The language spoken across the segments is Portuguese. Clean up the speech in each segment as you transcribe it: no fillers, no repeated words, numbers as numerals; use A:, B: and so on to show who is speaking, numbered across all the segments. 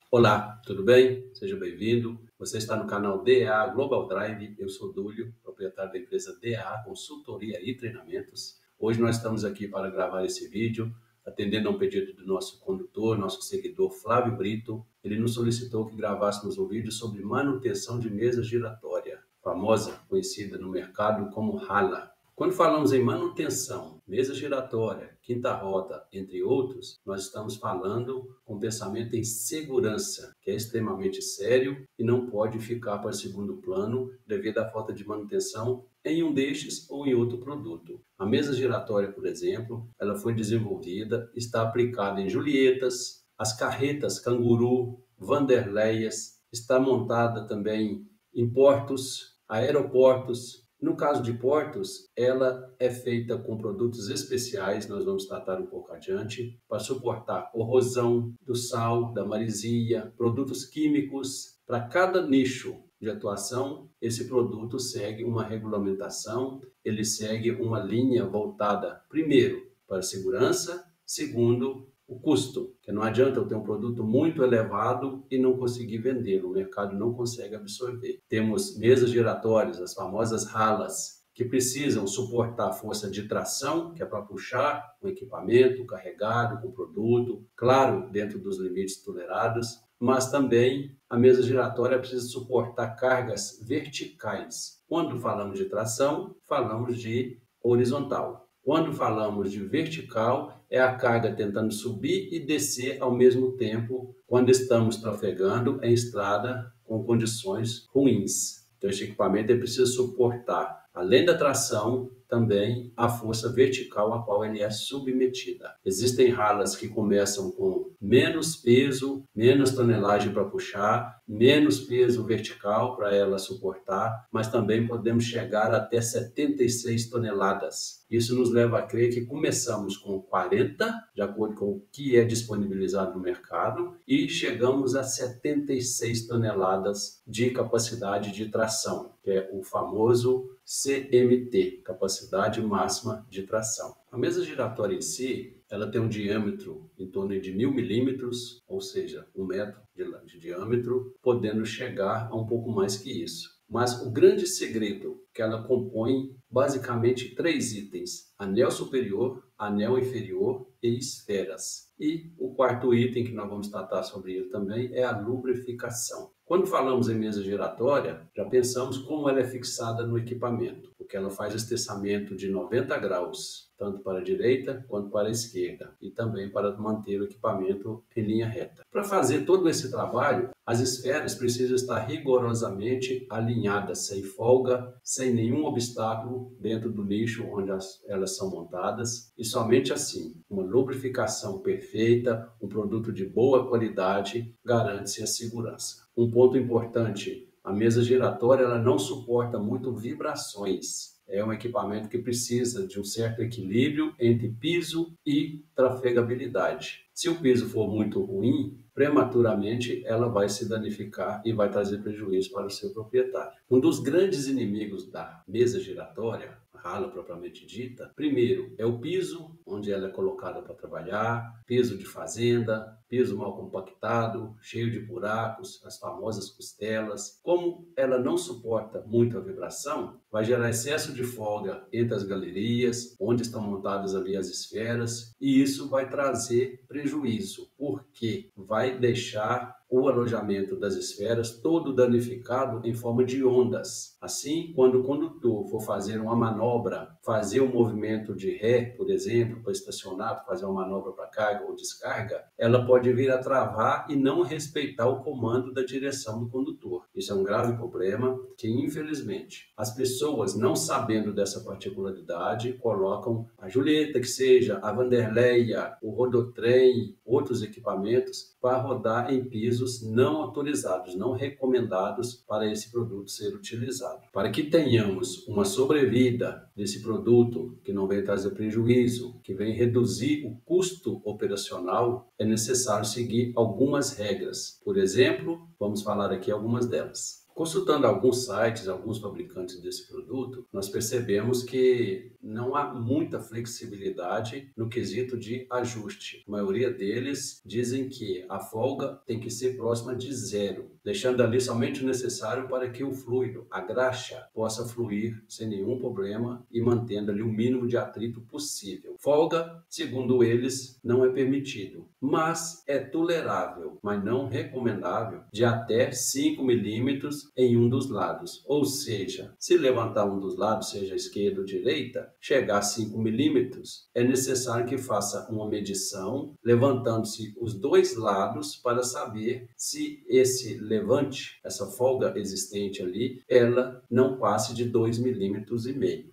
A: Olá, tudo bem? Seja bem-vindo. Você está no canal DA Global Drive. Eu sou Dúlio, proprietário da empresa DA Consultoria e Treinamentos. Hoje nós estamos aqui para gravar esse vídeo, atendendo a um pedido do nosso condutor, nosso seguidor Flávio Brito. Ele nos solicitou que gravássemos um vídeo sobre manutenção de mesa giratória, famosa, conhecida no mercado como rala. Quando falamos em manutenção, mesa giratória, quinta roda, entre outros, nós estamos falando com pensamento em segurança, que é extremamente sério e não pode ficar para segundo plano devido à falta de manutenção em um destes ou em outro produto. A mesa giratória, por exemplo, ela foi desenvolvida, está aplicada em Julietas, as carretas Canguru, Vanderleias, está montada também em portos, aeroportos. No caso de portos, ela é feita com produtos especiais, nós vamos tratar um pouco adiante, para suportar corrosão do sal, da maresia, produtos químicos. Para cada nicho de atuação, esse produto segue uma regulamentação, ele segue uma linha voltada, primeiro, para a segurança, segundo, o custo, que não adianta eu ter um produto muito elevado e não conseguir vender, o mercado não consegue absorver. Temos mesas giratórias, as famosas ralas, que precisam suportar a força de tração, que é para puxar o equipamento carregado com o produto, claro, dentro dos limites tolerados, mas também a mesa giratória precisa suportar cargas verticais. Quando falamos de tração, falamos de horizontal. Quando falamos de vertical, é a carga tentando subir e descer ao mesmo tempo quando estamos trafegando em estrada com condições ruins. Então, esse equipamento ele precisa suportar, além da tração, também a força vertical a qual ele é submetida. Existem ralas que começam com menos peso, menos tonelagem para puxar, menos peso vertical para ela suportar, mas também podemos chegar até 76 toneladas. Isso nos leva a crer que começamos com 40, de acordo com o que é disponibilizado no mercado, e chegamos a 76 toneladas de capacidade de tração, que é o famoso CMT, capacidade máxima de tração. A mesa giratória em si, ela tem um diâmetro em torno de 1000 milímetros, ou seja, 1 metro de diâmetro, podendo chegar a um pouco mais que isso. Mas o grande segredo que ela compõe basicamente 3 itens: anel superior, anel inferior e esferas. E o quarto item que nós vamos tratar sobre ele também é a lubrificação. Quando falamos em mesa giratória, já pensamos como ela é fixada no equipamento, porque ela faz estessamento de 90 graus, tanto para a direita quanto para a esquerda, e também para manter o equipamento em linha reta. Para fazer todo esse trabalho, as esferas precisam estar rigorosamente alinhadas, sem folga, sem nenhum obstáculo dentro do nicho onde elas são montadas, e somente assim, uma lubrificação perfeita, um produto de boa qualidade, garante-se a segurança. Um ponto importante, a mesa giratória ela não suporta muito vibrações. É um equipamento que precisa de um certo equilíbrio entre piso e trafegabilidade. Se o piso for muito ruim, prematuramente ela vai se danificar e vai trazer prejuízo para o seu proprietário. Um dos grandes inimigos da mesa giratória, a rala propriamente dita, primeiro é o piso, onde ela é colocada para trabalhar, piso de fazenda, piso mal compactado, cheio de buracos, as famosas costelas. Como ela não suporta muito a vibração, vai gerar excesso de folga entre as galerias, onde estão montadas ali as esferas, e isso vai trazer prejuízo, porque vai deixar o alojamento das esferas todo danificado em forma de ondas. Assim, quando o condutor for fazer uma manobra, fazer um movimento de ré, por exemplo, para estacionar, para fazer uma manobra para carga ou descarga, ela pode vir a travar e não respeitar o comando da direção do condutor. Isso é um grave problema que, infelizmente, as pessoas, não sabendo dessa particularidade, colocam a Julieta, que seja a Vanderleia, o Rodotrem, outros equipamentos, para rodar em pisos não autorizados, não recomendados para esse produto ser utilizado. Para que tenhamos uma sobrevida desse produto, que não venha trazer prejuízo, que venha reduzir o custo operacional, é necessário seguir algumas regras. Por exemplo, vamos falar aqui algumas delas. Consultando alguns sites, alguns fabricantes desse produto, nós percebemos que não há muita flexibilidade no quesito de ajuste. A maioria deles dizem que a folga tem que ser próxima de zero, deixando ali somente o necessário para que o fluido, a graxa, possa fluir sem nenhum problema e mantendo ali o mínimo de atrito possível. Folga, segundo eles, não é permitido, mas é tolerável, mas não recomendável, de até 5 milímetros em um dos lados. Ou seja, se levantar um dos lados, seja esquerda ou direita, chegar a 5 milímetros, é necessário que faça uma medição, levantando-se os dois lados para saber se esse levante, essa folga existente ali, ela não passe de 2,5 milímetros.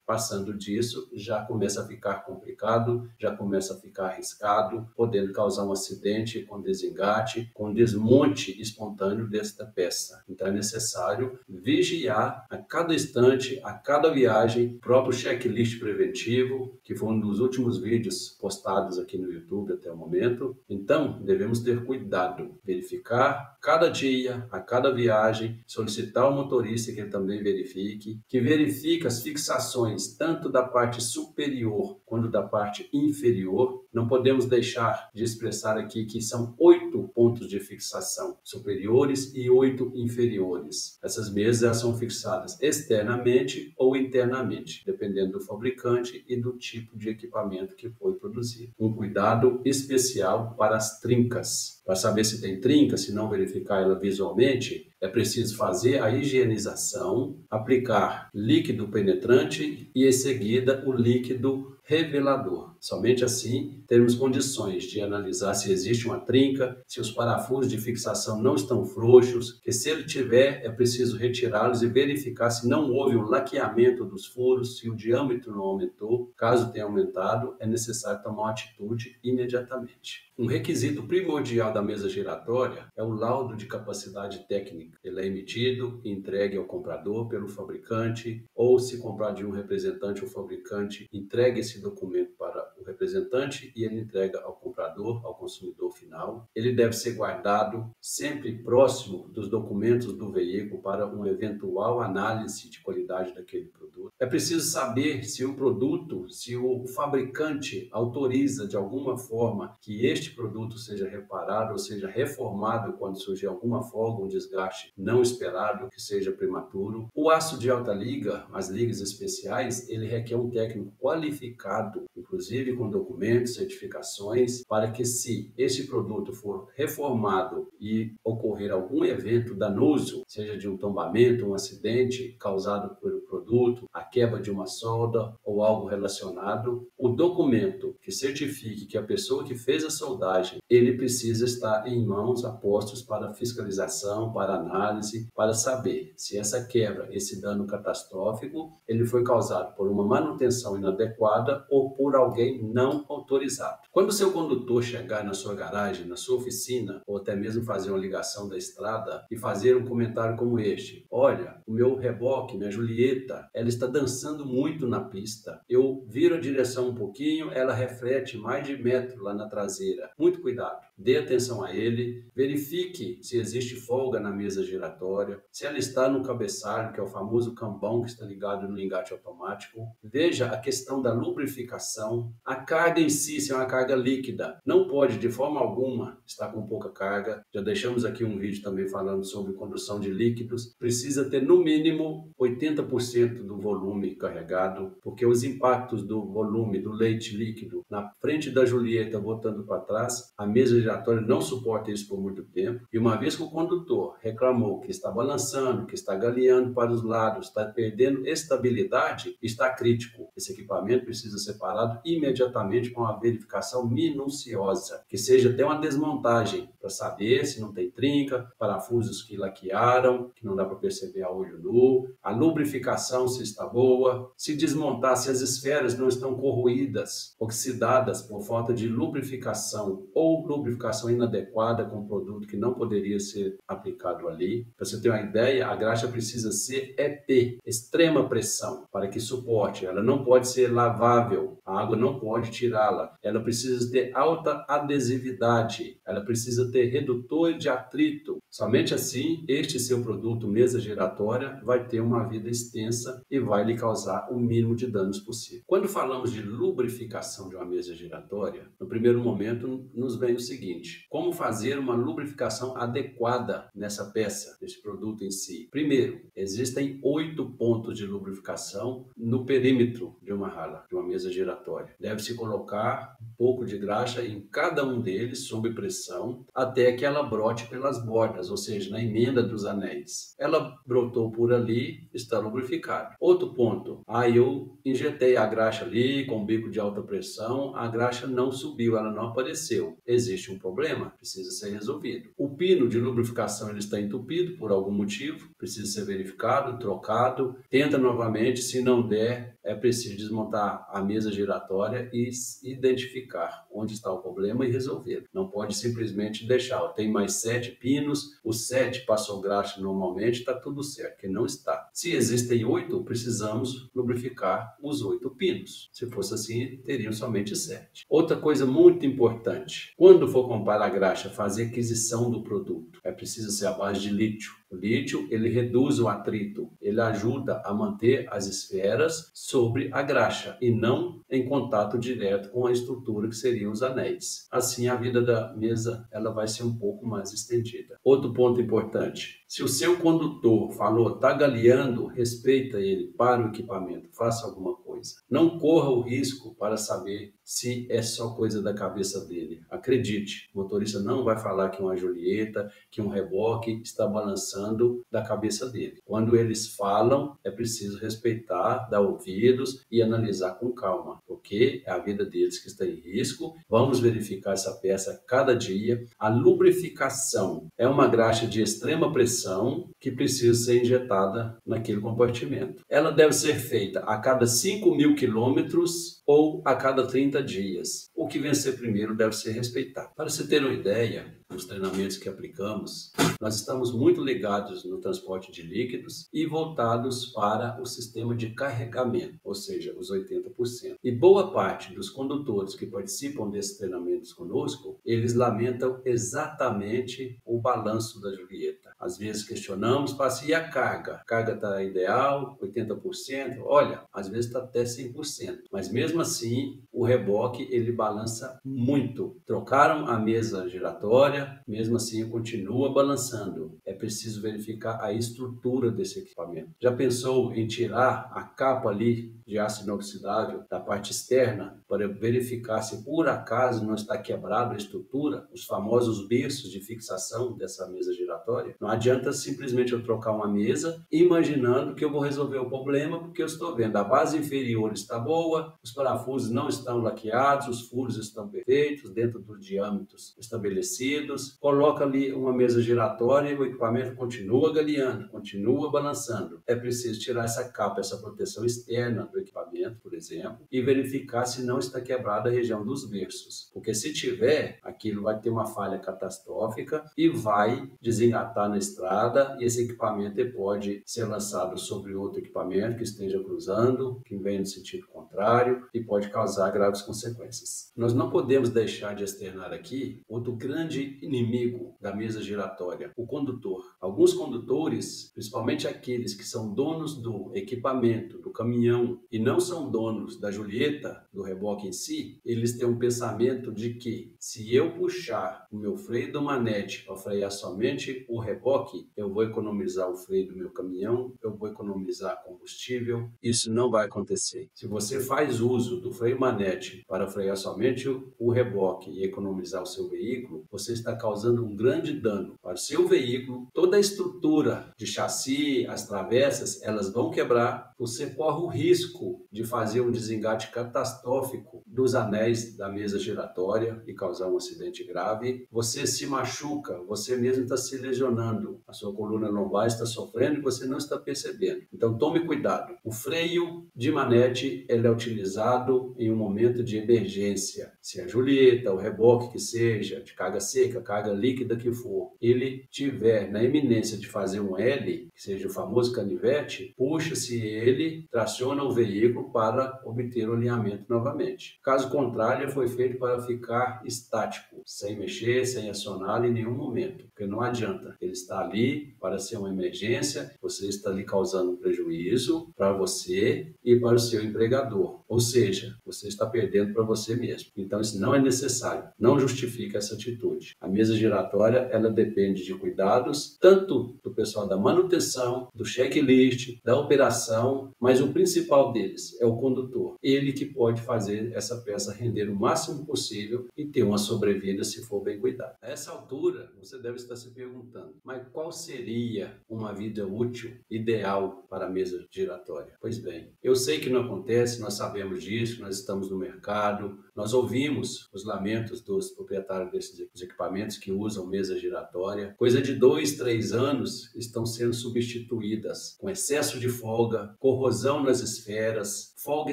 A: Passando disso, já começa a ficar complicado, já começa a ficar arriscado, podendo causar um acidente com desengate, com desmonte espontâneo desta peça. Então é necessário vigiar a cada instante, a cada viagem, o próprio checklist preventivo, que foi um dos últimos vídeos postados aqui no YouTube até o momento. Então, devemos ter cuidado, verificar cada dia, a cada viagem, solicitar ao motorista que ele também verifique, que verifique as fixações tanto da parte superior quanto da parte inferior. Não podemos deixar de expressar aqui que são 8 pontos de fixação superiores e 8 inferiores. Essas mesas são fixadas externamente ou internamente, dependendo do fabricante e do tipo de equipamento que foi produzido. Um cuidado especial para as trincas. Para saber se tem trinca, se não verificar ela visualmente, é preciso fazer a higienização, aplicar líquido penetrante e em seguida o líquido revelador. Somente assim teremos condições de analisar se existe uma trinca, se os parafusos de fixação não estão frouxos, que se ele tiver é preciso retirá-los e verificar se não houve um laqueamento dos furos, se o diâmetro não aumentou. Caso tenha aumentado, é necessário tomar uma atitude imediatamente. Um requisito primordial da mesa giratória é o laudo de capacidade técnica. Ele é emitido e entregue ao comprador pelo fabricante, ou se comprar de um representante, o fabricante entrega esse documento para o representante e ele entrega ao comprador, ao consumidor final. Ele deve ser guardado sempre próximo dos documentos do veículo para uma eventual análise de qualidade daquele produto. É preciso saber se o produto, se o fabricante autoriza de alguma forma que este produto seja reparado ou seja reformado quando surgir alguma folga, um desgaste não esperado, que seja prematuro. O aço de alta liga, as ligas especiais, ele requer um técnico qualificado, inclusive com documentos, certificações, para que se este produto for reformado e ocorrer algum evento danoso, seja de um tombamento, um acidente causado pelo produto, a quebra de uma solda ou algo relacionado, o documento que certifique que a pessoa que fez a soldagem, ele precisa estar em mãos, a postos para fiscalização, para análise, para saber se essa quebra, esse dano catastrófico, ele foi causado por uma manutenção inadequada ou por alguém não autorizado. Quando o seu condutor chegar na sua garagem, na sua oficina, ou até mesmo fazer uma ligação da estrada e fazer um comentário como este: olha, o meu reboque, minha Julieta, ela está dançando muito na pista. Eu viro a direção um pouquinho, ela reflete mais de metro lá na traseira. Muito cuidado. Dê atenção a ele, verifique se existe folga na mesa giratória, se ela está no cabeçalho, que é o famoso cambão que está ligado no engate automático. Veja a questão da lubrificação. A carga em si, se é uma carga líquida, não pode de forma alguma estar com pouca carga. Já deixamos aqui um vídeo também falando sobre condução de líquidos. Precisa ter no mínimo 80% do volume carregado, porque os impactos do volume do leite líquido na frente da Julieta botando para trás, a mesa giratória não suporta isso por muito tempo. E uma vez que o condutor reclamou que está balançando, que está galeando para os lados, está perdendo estabilidade, está crítico. Esse equipamento precisa ser parado imediatamente com uma verificação minuciosa, que seja até uma desmontagem para saber se não tem trinca, parafusos que laquearam, que não dá para perceber a olho nu, a lubrificação se está boa, se desmontar, se as esferas não estão corroídas, oxidadas por falta de lubrificação ou lubrificação lubrificação inadequada com um produto que não poderia ser aplicado ali. Para você ter uma ideia, a graxa precisa ser EP, extrema pressão, para que suporte. Ela não pode ser lavável, a água não pode tirá-la. Ela precisa ter alta adesividade, ela precisa ter redutor de atrito. Somente assim, este seu produto, mesa giratória, vai ter uma vida extensa e vai lhe causar o mínimo de danos possível. Quando falamos de lubrificação de uma mesa giratória, no primeiro momento nos vem o seguinte: como fazer uma lubrificação adequada nessa peça, nesse produto em si? Primeiro, existem 8 pontos de lubrificação no perímetro de uma rala, de uma mesa giratória. Deve-se colocar um pouco de graxa em cada um deles, sob pressão, até que ela brote pelas bordas, ou seja, na emenda dos anéis. Ela brotou por ali, está lubrificado. Outro ponto, eu injetei a graxa ali com bico de alta pressão, a graxa não subiu, ela não apareceu. Existe um problema, precisa ser resolvido. O pino de lubrificação ele está entupido por algum motivo, precisa ser verificado, trocado. Tenta novamente, se não der, é preciso desmontar a mesa giratória e identificar onde está o problema e resolver. Não pode simplesmente deixar, tem mais 7 pinos, os 7 passou graxa normalmente, está tudo certo, que não está. Se existem 8, precisamos lubrificar os 8 pinos. Se fosse assim, teriam somente 7. Outra coisa muito importante, quando for comprar a graxa, fazer aquisição do produto, é preciso ser à base de lítio. O lítio, ele reduz o atrito, ele ajuda a manter as esferas sobre a graxa e não em contato direto com a estrutura que seriam os anéis. Assim, a vida da mesa ela vai ser um pouco mais estendida. Outro ponto importante, se o seu condutor falou, está galeando, respeita ele, para o equipamento, faça alguma coisa. Não corra o risco para saber se é só coisa da cabeça dele. Acredite, o motorista não vai falar que uma Julieta, que um reboque está balançando da cabeça dele. Quando eles falam, é preciso respeitar, dar ouvidos e analisar com calma, porque é a vida deles que está em risco. Vamos verificar essa peça cada dia. A lubrificação é uma graxa de extrema pressão que precisa ser injetada naquele compartimento. Ela deve ser feita a cada 5.000 quilômetros ou a cada 30 dias. O que vencer primeiro deve ser respeitado. Para você ter uma ideia, nos treinamentos que aplicamos, nós estamos muito ligados no transporte de líquidos e voltados para o sistema de carregamento, ou seja, os 80%. E boa parte dos condutores que participam desses treinamentos conosco, eles lamentam exatamente o balanço da Julieta. Às vezes questionamos, e a carga? A carga está ideal, 80%? Olha, às vezes está até 100%. Mas mesmo assim, o reboque ele balança muito. Trocaram a mesa giratória, mesmo assim continua balançando. É preciso verificar a estrutura desse equipamento. Já pensou em tirar a capa ali de aço inoxidável da parte externa para verificar se por acaso não está quebrada a estrutura, os famosos berços de fixação dessa mesa giratória? Não adianta simplesmente eu trocar uma mesa imaginando que eu vou resolver o problema, porque eu estou vendo a base inferior está boa, os parafusos não estão laqueados, os furos estão perfeitos, dentro dos diâmetros estabelecidos. Coloca ali uma mesa giratória e o equipamento continua galeando, continua balançando. É preciso tirar essa capa, essa proteção externa do equipamento, por exemplo, e verificar se não está quebrada a região dos berços. Porque se tiver, aquilo vai ter uma falha catastrófica e vai desengatar na estrada e esse equipamento pode ser lançado sobre outro equipamento que esteja cruzando, que venha no sentido contrário e pode causar graves consequências. Nós não podemos deixar de externar aqui outro grande inimigo da mesa giratória, o condutor. Alguns condutores, principalmente aqueles que são donos do equipamento, do caminhão, e não são donos da Julieta, do reboque em si, eles têm um pensamento de que se eu puxar o meu freio do manete para frear somente o reboque, eu vou economizar o freio do meu caminhão, eu vou economizar combustível. Isso não vai acontecer. Se você faz uso do freio manete para frear somente o reboque e economizar o seu veículo, você está causando um grande dano para o seu veículo. Toda a estrutura de chassi, as travessas, elas vão quebrar. Você corre o risco de fazer um desengate catastrófico dos anéis da mesa giratória e causar um acidente grave. Você se machuca, você mesmo está se lesionando, a sua coluna lombar está sofrendo e você não está percebendo. Então tome cuidado. O freio de manete ele é utilizado em um momento de emergência. Se a Julieta, o reboque que seja, de carga seca, carga líquida que for, ele tiver na iminência de fazer um L, que seja o famoso canivete, puxa-se ele, traciona o veículo para obter o alinhamento novamente. Caso contrário, ele foi feito para ficar estático, sem mexer, sem acionar em nenhum momento, porque não adianta. Ele está ali para ser uma emergência, você está ali causando um prejuízo para você e para o seu empregador. Ou seja, você está perdendo para você mesmo. Então, isso não é necessário. Não justifica essa atitude. A mesa giratória, ela depende de cuidados, tanto do pessoal da manutenção, do checklist, da operação, mas o principal deles é o condutor. Ele que pode fazer essa peça render o máximo possível e ter uma sobrevida se for bem cuidado. A essa altura, você deve estar se perguntando, mas qual seria uma vida útil ideal para a mesa giratória? Pois bem, eu sei que não acontece, nós sabemos disso, nós estamos no mercado, nós ouvimos os lamentos dos proprietários desses equipamentos que usam mesa giratória. Coisa de 2, 3 anos estão sendo substituídas com excesso de folga, corrosão nas esferas, folga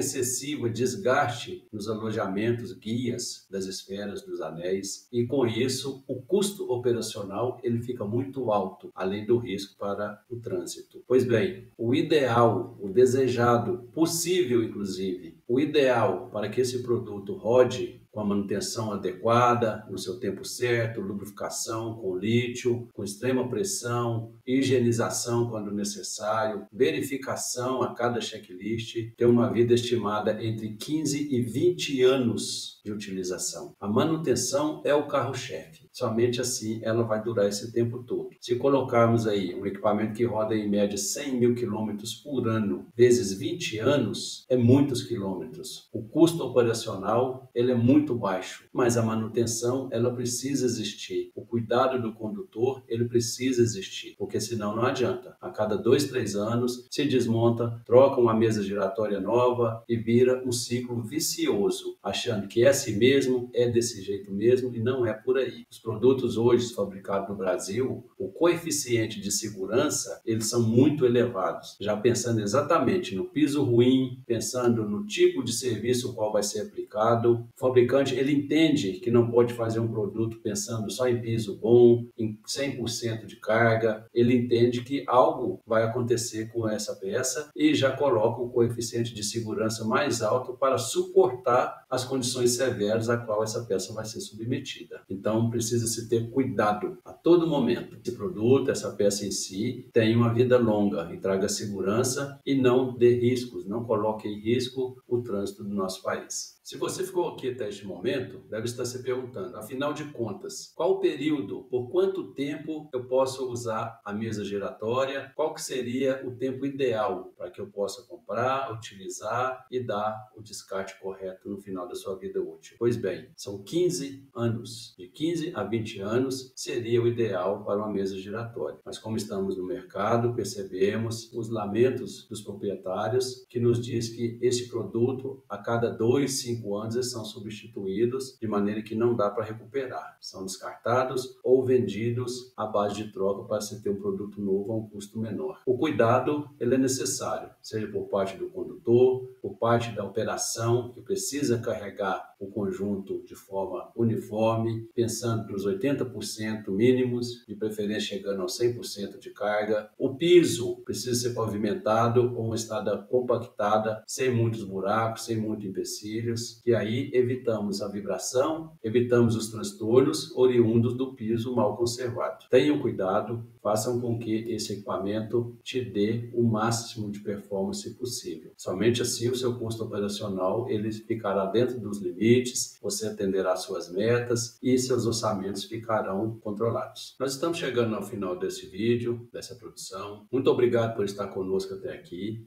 A: excessiva, desgaste nos alojamentos, guias das esferas dos anéis, e com isso o custo operacional ele fica muito alto, além do risco para o trânsito. Pois bem, o ideal, o desejado, possível inclusive, o ideal para que esse produto rode com a manutenção adequada, no seu tempo certo, lubrificação com lítio, com extrema pressão, higienização quando necessário, verificação a cada checklist, tem uma vida estimada entre 15 e 20 anos de utilização. A manutenção é o carro-chefe. Somente assim ela vai durar esse tempo todo. Se colocarmos aí um equipamento que roda em média 100 mil quilômetros por ano, vezes 20 anos, é muitos quilômetros. O custo operacional ele é muito baixo, mas a manutenção ela precisa existir. O cuidado do condutor ele precisa existir, porque senão não adianta. A cada 2, 3 anos se desmonta, troca uma mesa giratória nova e vira um ciclo vicioso, achando que é assim mesmo, é desse jeito mesmo e não é por aí. Os produtos hoje fabricados no Brasil, o coeficiente de segurança, eles são muito elevados. Já pensando exatamente no piso ruim, pensando no tipo de serviço qual vai ser aplicado, o fabricante ele entende que não pode fazer um produto pensando só em piso bom, em 100% de carga, ele entende que algo vai acontecer com essa peça e já coloca o coeficiente de segurança mais alto para suportar as condições severas a qual essa peça vai ser submetida. Então precisa se ter cuidado a todo momento. Esse produto, essa peça em si, tem uma vida longa e traga segurança e não dê riscos, não coloque em risco o trânsito do nosso país. Se você ficou aqui até este momento, deve estar se perguntando, afinal de contas, qual o período, por quanto tempo eu posso usar a mesa giratória, qual que seria o tempo ideal para que eu possa comprar, utilizar e dar o descarte correto no final da sua vida útil? Pois bem, são 15 anos. De 15 a 20 anos seria o ideal para uma mesa giratória. Mas como estamos no mercado, percebemos os lamentos dos proprietários que nos diz que esse produto, a cada 2, 5 anos, eles são substituídos de maneira que não dá para recuperar. São descartados ou vendidos à base de troca para se ter um produto novo a um custo menor. O cuidado ele é necessário, seja por parte do condutor, por parte da operação, que precisa carregar o conjunto de forma uniforme, pensando nos 80% mínimos, de preferência chegando aos 100% de carga. O piso precisa ser pavimentado ou uma estrada compactada, sem muitos buracos, sem muitos empecilhos, e aí evitamos a vibração, evitamos os transtornos oriundos do piso mal conservado. Tenham cuidado, façam com que esse equipamento te dê o máximo de performance possível. Somente assim o seu custo operacional ele ficará dentro dos limites limites, você atenderá suas metas e seus orçamentos ficarão controlados. Nós estamos chegando ao final desse vídeo, dessa produção. Muito obrigado por estar conosco até aqui.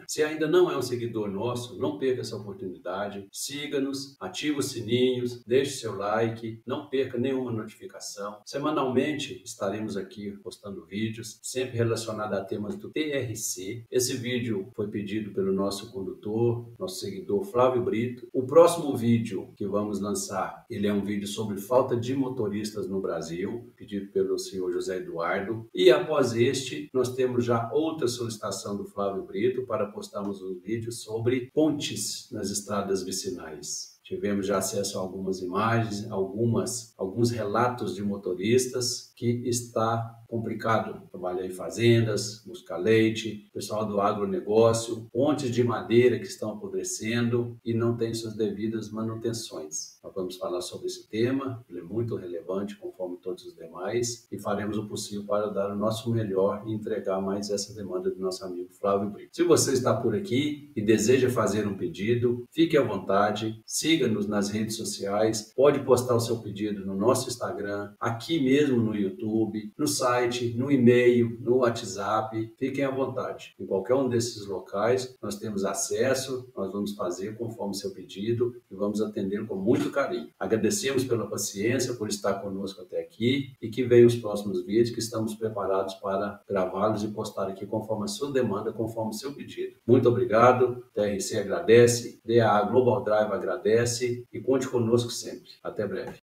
A: Se ainda não é um seguidor nosso, não perca essa oportunidade. Siga-nos, ative os sininhos, deixe seu like, não perca nenhuma notificação. Semanalmente estaremos aqui postando vídeos, sempre relacionados a temas do TRC. Esse vídeo foi pedido pelo nosso condutor, nosso seguidor Flávio Brito. O próximo vídeo que vamos lançar, ele é um vídeo sobre falta de motoristas no Brasil, pedido pelo senhor José Eduardo. E após este, nós temos já outra solicitação do Flávio Brito para postarmos um vídeo sobre pontes nas estradas vicinais. Tivemos já acesso a algumas imagens, alguns relatos de motoristas que está complicado trabalhar em fazendas, buscar leite, pessoal do agronegócio, pontes de madeira que estão apodrecendo e não têm suas devidas manutenções. Nós vamos falar sobre esse tema, ele é muito relevante conforme todos os demais e faremos o possível para dar o nosso melhor e entregar mais essa demanda do nosso amigo Flávio Brito. Se você está por aqui e deseja fazer um pedido, fique à vontade, siga-nos nas redes sociais, pode postar o seu pedido no nosso Instagram, aqui mesmo no YouTube, no site, no e-mail, no WhatsApp, fiquem à vontade. Em qualquer um desses locais, nós temos acesso, nós vamos fazer conforme seu pedido e vamos atender com muito carinho. Agradecemos pela paciência, por estar conosco até aqui e que venham os próximos vídeos que estamos preparados para gravá-los e postar aqui conforme a sua demanda, conforme o seu pedido. Muito obrigado, TRC agradece, DA Global Drive agradece e conte conosco sempre. Até breve.